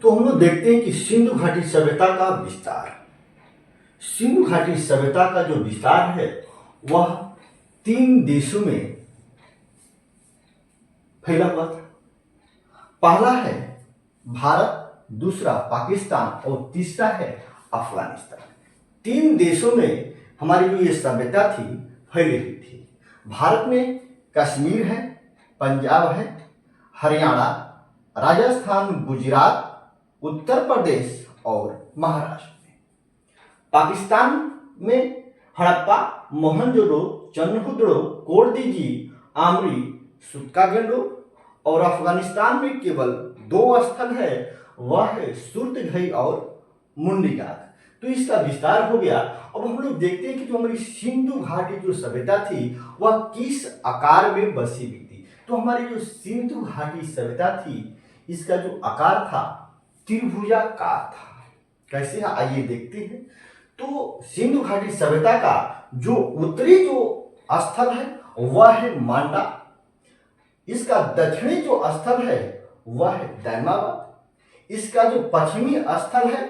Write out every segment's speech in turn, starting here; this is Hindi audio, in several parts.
तो हम लोग देखते हैं कि सिंधु घाटी सभ्यता का विस्तार, सिंधु घाटी सभ्यता का जो विस्तार है वह 3 देशों में फैला हुआ था। पहला है भारत, दूसरा पाकिस्तान और तीसरा है अफगानिस्तान। 3 देशों में हमारी जो ये सभ्यता थी फैली हुई थी। भारत में कश्मीर है, पंजाब है, हरियाणा, राजस्थान, गुजरात, उत्तर प्रदेश और महाराष्ट्र में। पाकिस्तान में हड़प्पा, मोहनजोदड़ो, चंद्रहुदड़ो, कोरदीजी, आमरी, सुत्कागेंडो और अफगानिस्तान में केवल 2 स्थल है, वह है सुर्तघई और मुंडीनाग। तो इसका विस्तार हो गया। अब हम लोग देखते हैं कि जो हमारी सिंधु घाटी जो सभ्यता थी वह किस आकार में बसी हुई थी। तो हमारी जो सिंधु घाटी सभ्यता थी इसका जो आकार था त्रिभुजाकार था। कैसे है आइए देखते हैं। तो सिंधु घाटी सभ्यता का जो उत्तरी जो स्थल है वह है मांडा, इसका दक्षिणी जो स्थल है वह है दैमाबाद, इसका जो पश्चिमी स्थल है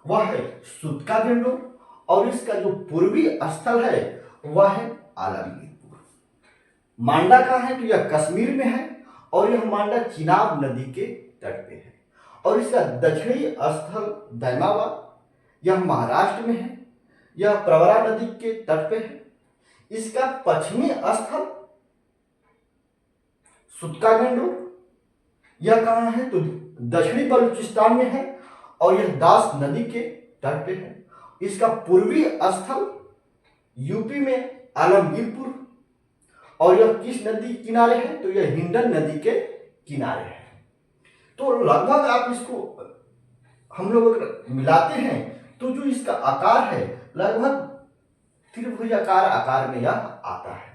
वह है सुत्कागेंडो और इसका जो पूर्वी स्थल है वह है आलमगीरपुर। मांडा कहाँ है तो यह कश्मीर में है और यह मांडा चिनाब नदी के तट पे है। और इसका दक्षिणी स्थल दैमाबाद, यह महाराष्ट्र में है, यह प्रवरा नदी के तट पे है। इसका पश्चिमी स्थल सुत्कागेंडो, यह कहाँ है तो दक्षिणी बलूचिस्तान में है और यह दास नदी के तट पे है। इसका पूर्वी स्थल यूपी में आलमगीरपुर और यह किस नदी के किनारे है तो यह हिंडन नदी के किनारे है। तो लगभग आप इसको हम लोग अगर मिलाते हैं तो जो इसका आकार है लगभग त्रिभुजाकार आकार में यह आता है।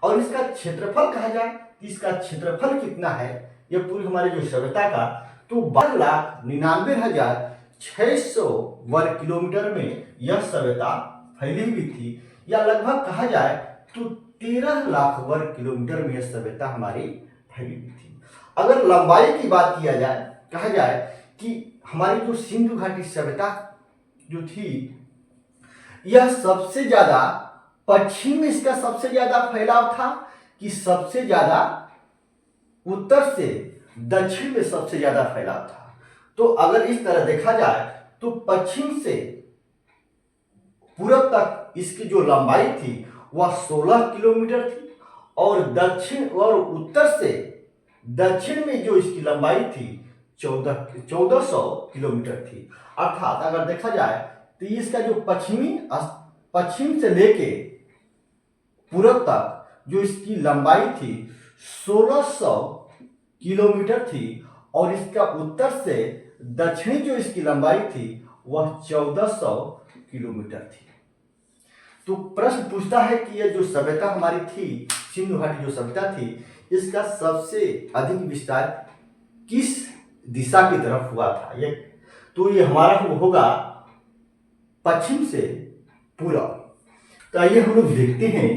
और इसका क्षेत्रफल कहा जाए कि इसका क्षेत्रफल कितना है यह पूरी हमारी जो सभ्यता का तो 12,99,600 वर्ग किलोमीटर में यह सभ्यता फैली हुई थी, या लगभग कहा जाए तो 13 लाख वर्ग किलोमीटर में यह सभ्यता हमारी फैली हुई थी। अगर लंबाई की बात किया जाए, कहा जाए कि हमारी जो सिंधु घाटी सभ्यता जो थी यह सबसे ज्यादा पश्चिम में इसका सबसे ज्यादा फैलाव था कि सबसे ज्यादा उत्तर से दक्षिण में सबसे ज्यादा फैलाव था। तो अगर इस तरह देखा जाए तो पश्चिम से पूरब तक इसकी जो लंबाई थी वह 16 किलोमीटर थी और दक्षिण और उत्तर से दक्षिण में जो इसकी लंबाई थी 1400 किलोमीटर थी। अर्थात अगर देखा जाए तो इसका जो पश्चिम से लेके पूरब तक जो इसकी लंबाई थी 1600 किलोमीटर थी और इसका उत्तर से दक्षिणी जो इसकी लंबाई थी वह 1400 किलोमीटर थी। तो प्रश्न पूछता है कि यह जो सभ्यता हमारी थी सिंधु घाटी जो सभ्यता थी इसका सबसे अधिक विस्तार किस दिशा की तरफ हुआ था। तो ये हमारा होगा पश्चिम से पूरब। तो आइए हम लोग देखते हैं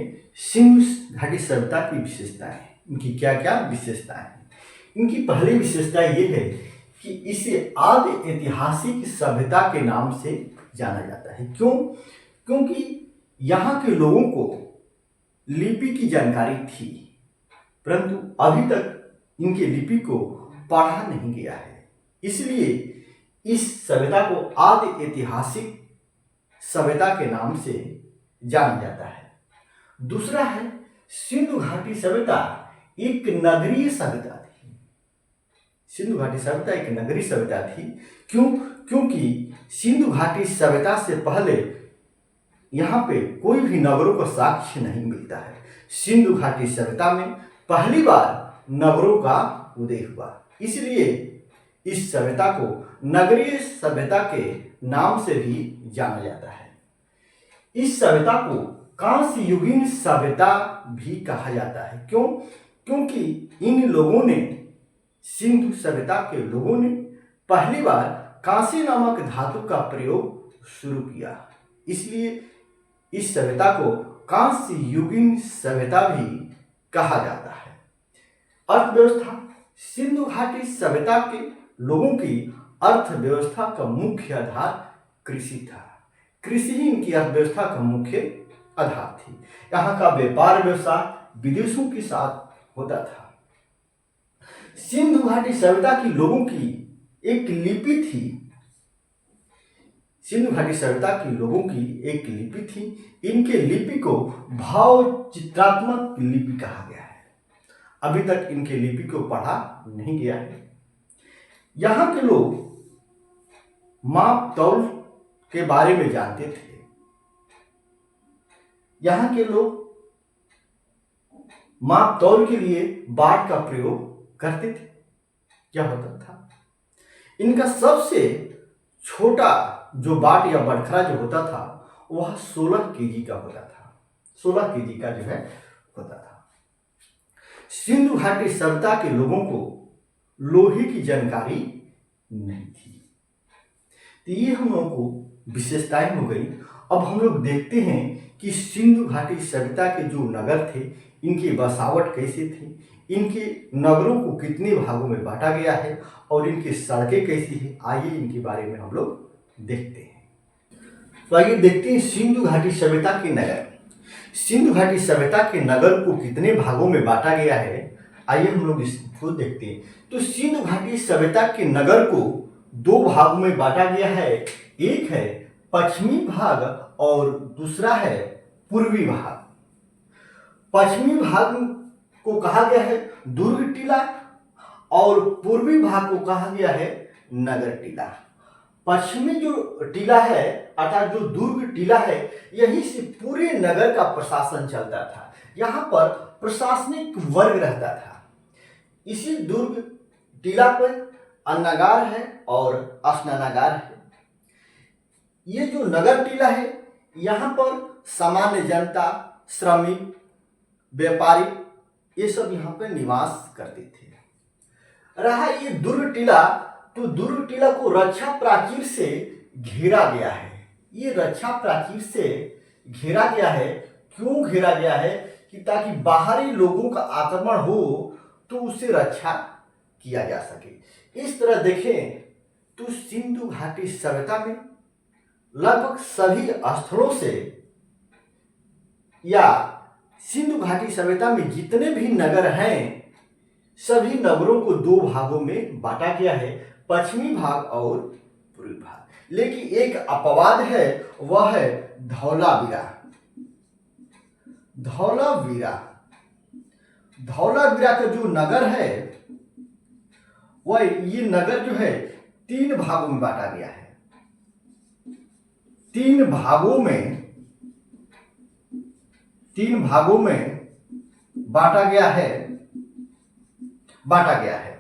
सिंधु घाटी सभ्यता की विशेषताएं, इनकी क्या क्या विशेषताएं हैं। इनकी पहली विशेषता ये है कि इसे आदि ऐतिहासिक सभ्यता के नाम से जाना जाता है। क्यों? क्योंकि यहाँ के लोगों को लिपि की जानकारी थी परंतु अभी तक इनके लिपि को पढ़ा नहीं गया है, इसलिए इस सभ्यता को आदि ऐतिहासिक सभ्यता के नाम से जाना जाता है। दूसरा है सिंधु घाटी सभ्यता एक नगरीय सभ्यता थी। सिंधु घाटी सभ्यता एक नगरीय सभ्यता थी। क्यों? क्योंकि सिंधु घाटी सभ्यता से पहले यहाँ पे कोई भी नगरों का साक्ष्य नहीं मिलता है। सिंधु घाटी सभ्यता में पहली बार नगरों का उदय हुआ, इसलिए इस सभ्यता को नगरीय सभ्यता के नाम से भी जाना जाता है। इस सभ्यता को कांस्य युगीन सभ्यता भी कहा जाता है। क्यों? क्योंकि इन लोगों ने सिंधु सभ्यता के लोगों ने पहली बार कांस्य नामक धातु का प्रयोग शुरू किया, इसलिए इस सभ्यता को कांस्य युगीन सभ्यता भी कहा जाता है। अर्थव्यवस्था सिंधु घाटी सभ्यता के लोगों की अर्थव्यवस्था का मुख्य आधार कृषि था। कृषि ही इनकी अर्थव्यवस्था का मुख्य आधार थी। यहाँ का व्यापार व्यवसाय विदेशों के साथ होता था। सिंधु घाटी सभ्यता के लोगों की एक लिपि थी। सिंधु घाटी सभ्यता के लोगों की एक लिपि थी। इनके लिपि को भाव चित्रात्मक लिपि कहा गया है। अभी तक इनके लिपि को पढ़ा नहीं गया है। यहाँ के लोग माप तौल के बारे में जानते थे। यहाँ के लोग माप तौल के लिए बाट का प्रयोग करते थे। क्या होता था, इनका सबसे छोटा जो बाट या बटखरा जो होता था वह 16 केजी का होता था। 16 केजी का जो है होता था। सिंधु घाटी सभ्यता के लोगों को लोहे की जानकारी नहीं थी। तो ये हम लोगों को विशेषताएं हो गई। अब हम लोग देखते हैं कि सिंधु घाटी सभ्यता के जो नगर थे इनकी बसावट कैसे थी, इनके नगरों को कितने भागों में बांटा गया है और इनकी सड़कें कैसी है। आइए इनके बारे में हम लोग देखते हैं। तो आइए देखते हैं सिंधु घाटी सभ्यता के नगर। सिंधु घाटी सभ्यता के नगर को कितने भागों में बांटा गया है, आइए हम लोग इसको देखते हैं। तो सिंधु घाटी सभ्यता के नगर को 2 भागों में बांटा गया है। एक है पश्चिमी भाग और दूसरा है पूर्वी भाग। पश्चिमी भाग को कहा गया है दुर्ग टीला और पूर्वी भाग को कहा गया है नगर टीला। पश्चिमी जो टीला है अर्थात जो दुर्ग टीला है, यहीं से पूरे नगर का प्रशासन चलता था। यहाँ पर प्रशासनिक वर्ग रहता था। इसी दुर्ग टीला पर अन्नागार है और स्नानागार है। ये जो नगर टीला है यहाँ पर सामान्य जनता, श्रमिक, व्यापारी ये सब यहाँ पर निवास करते थे। रहा ये दुर्ग टीला, तो दुर्ग टीला को रक्षा प्राचीर से घेरा गया है। ये रक्षा प्राचीर से घेरा गया है। क्यों घेरा गया है कि ताकि बाहरी लोगों का आक्रमण हो तो उससे रक्षा किया जा सके। इस तरह देखें तो सिंधु घाटी सभ्यता में लगभग सभी स्थलों से या सिंधु घाटी सभ्यता में जितने भी नगर हैं सभी नगरों को 2 भागों में बांटा गया है, पश्चिमी भाग और पूर्वी भाग। लेकिन एक अपवाद है, वह है धौलावीरा। धौलावीरा का जो नगर है वह ये नगर जो है 3 भागों में बांटा गया है। 3 भागों में बांटा गया है।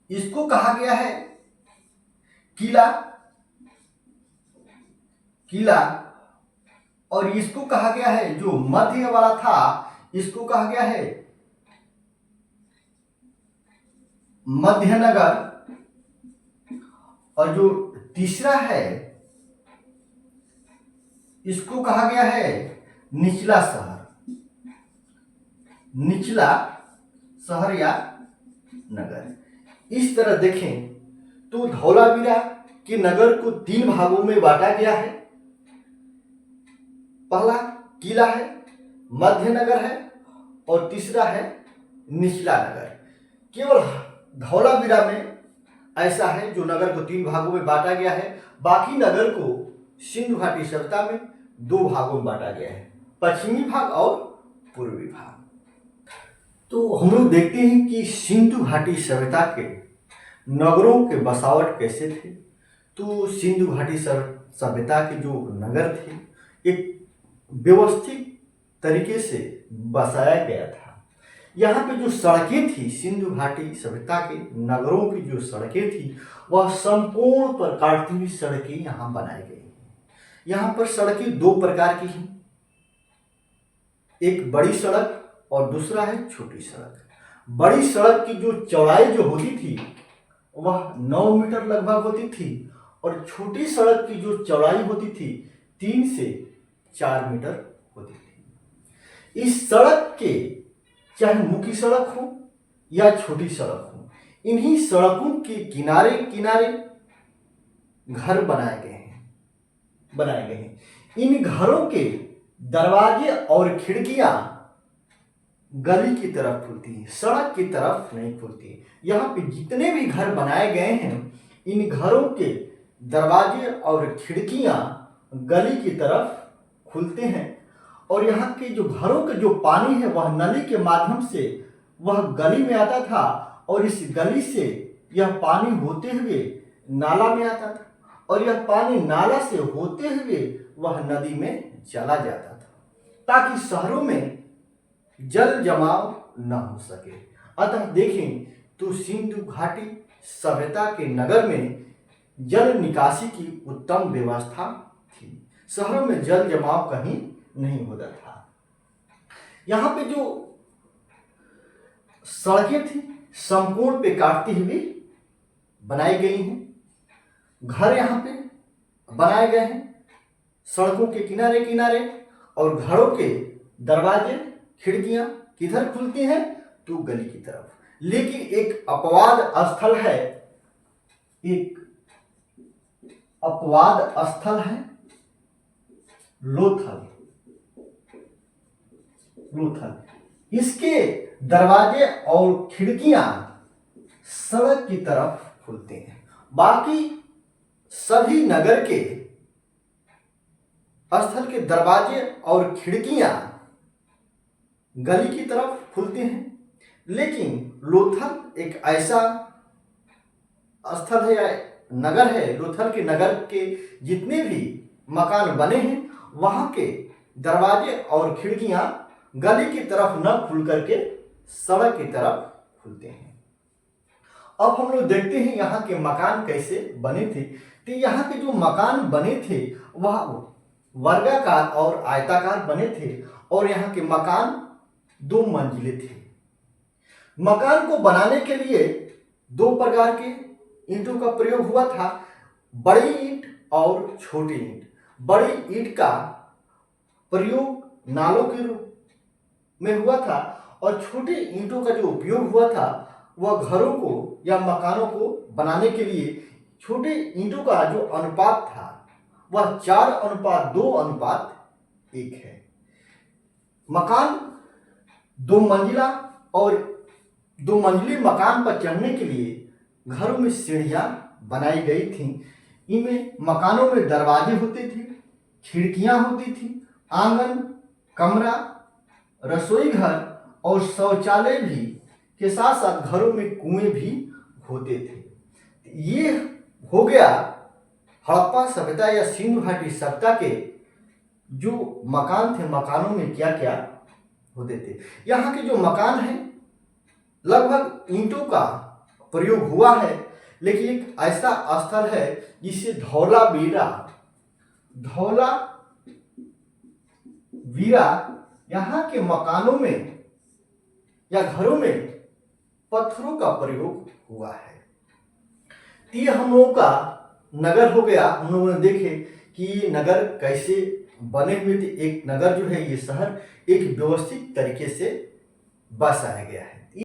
इसको कहा गया है किला और इसको कहा गया है जो मध्य वाला था इसको कहा गया है मध्यनगर और जो तीसरा है इसको कहा गया है निचला शहर या नगर। इस तरह देखें तो धौलावीरा के नगर को 3 भागों में बांटा गया है। पहला किला है, मध्य नगर है और तीसरा है निचला नगर। केवल धौलावीरा में ऐसा है जो नगर को 3 भागों में बांटा गया है। बाकी नगर को सिंधु घाटी सभ्यता में 2 भागों में बांटा गया है, पश्चिमी भाग और पूर्वी भाग। तो हम लोग देखते हैं कि सिंधु घाटी सभ्यता के नगरों के बसावट कैसे थे। तो सिंधु घाटी सभ्यता के जो नगर थे एक व्यवस्थित तरीके से बसाया गया था। यहाँ पे जो सड़कें थी सिंधु घाटी सभ्यता के नगरों की जो सड़कें थी वह संपूर्ण प्रकार की सड़कें यहाँ बनाई गई। यहाँ पर सड़कें 2 प्रकार की हैं, एक बड़ी सड़क और दूसरा है छोटी सड़क। बड़ी सड़क की जो चौड़ाई जो होती थी वह 9 मीटर लगभग होती थी और छोटी सड़क की जो चौड़ाई होती थी 3 से 4 मीटर होती थी। इस सड़क के चाहे मुख्य सड़क हो या छोटी सड़क हो, इन्हीं सड़कों के किनारे किनारे घर बनाए गए हैं। इन घरों के दरवाजे और खिड़कियां गली की तरफ खुलती हैं, सड़क की तरफ नहीं खुलती। यहाँ पे जितने भी घर बनाए गए हैं, इन घरों के दरवाजे और खिड़कियां गली की तरफ खुलते हैं। और यहाँ के जो घरों के जो पानी है वह नली के माध्यम से वह गली में आता था, और इस गली से यह पानी होते हुए नाला में आता था, और यह पानी नाला से होते हुए वह नदी में चला जाता था, ताकि शहरों में जल जमाव न हो सके। अतः देखें तो सिंधु घाटी सभ्यता के नगर में जल निकासी की उत्तम व्यवस्था थी। शहरों में जल जमाव कहीं नहीं होता था। यहाँ पे जो सड़कें थी समकोण पे काटती हुई बनाई गई हैं। घर यहाँ पे बनाए गए हैं सड़कों के किनारे किनारे, और घरों के दरवाजे खिड़कियां किधर खुलती हैं तो गली की तरफ। लेकिन एक अपवाद स्थल है, एक अपवाद स्थल है लोथल। इसके दरवाजे और खिड़कियां सड़क की तरफ खुलते हैं। बाकी सभी नगर के स्थल के दरवाजे और खिड़कियां गली की तरफ खुलते हैं। लेकिन लोथल एक ऐसा स्थल है या नगर है, लोथल के नगर के जितने भी मकान बने हैं वहां के दरवाजे और खिड़कियां गली की तरफ न खुल करके सड़क की तरफ खुलते हैं। अब हम लोग देखते हैं यहाँ के मकान कैसे बने थे। तो यहाँ के जो मकान बने थे वह वर्गाकार और आयताकार बने थे, और यहाँ के मकान 2 मंजिले थे। मकान को बनाने के लिए 2 प्रकार के ईंटों का प्रयोग हुआ था, बड़ी ईंट और छोटी ईंट। बड़ी ईंट का प्रयोग नालों के रूप में हुआ था, और छोटी ईंटों का जो उपयोग हुआ था वह घरों को या मकानों को बनाने के लिए। छोटे ईंटों का जो अनुपात था वह 4:2:1 है। मकान 2 मंजिला, और 2 मंजिले मकान पर चढ़ने के लिए घरों में सीढ़ियां बनाई गई थी। इनमें मकानों में दरवाजे होते थे, खिड़कियां होती थी, आंगन, कमरा, रसोई घर और शौचालय भी के साथ साथ घरों में कुएं भी होते थे। ये हो गया हड़प्पा सभ्यता या सिंधु घाटी सभ्यता के जो मकान थे, मकानों में क्या क्या होते थे। यहाँ के जो मकान हैं लगभग ईंटों का प्रयोग हुआ है, लेकिन एक ऐसा स्थल है जिसे धौलावीरा यहाँ के मकानों में या घरों में पत्थरों का प्रयोग हुआ है। ये हम लोगों का नगर हो गया। हम लोगों ने देखे कि ये नगर कैसे बने हुए थे। एक नगर जो है, ये शहर एक व्यवस्थित तरीके से बसाया गया है।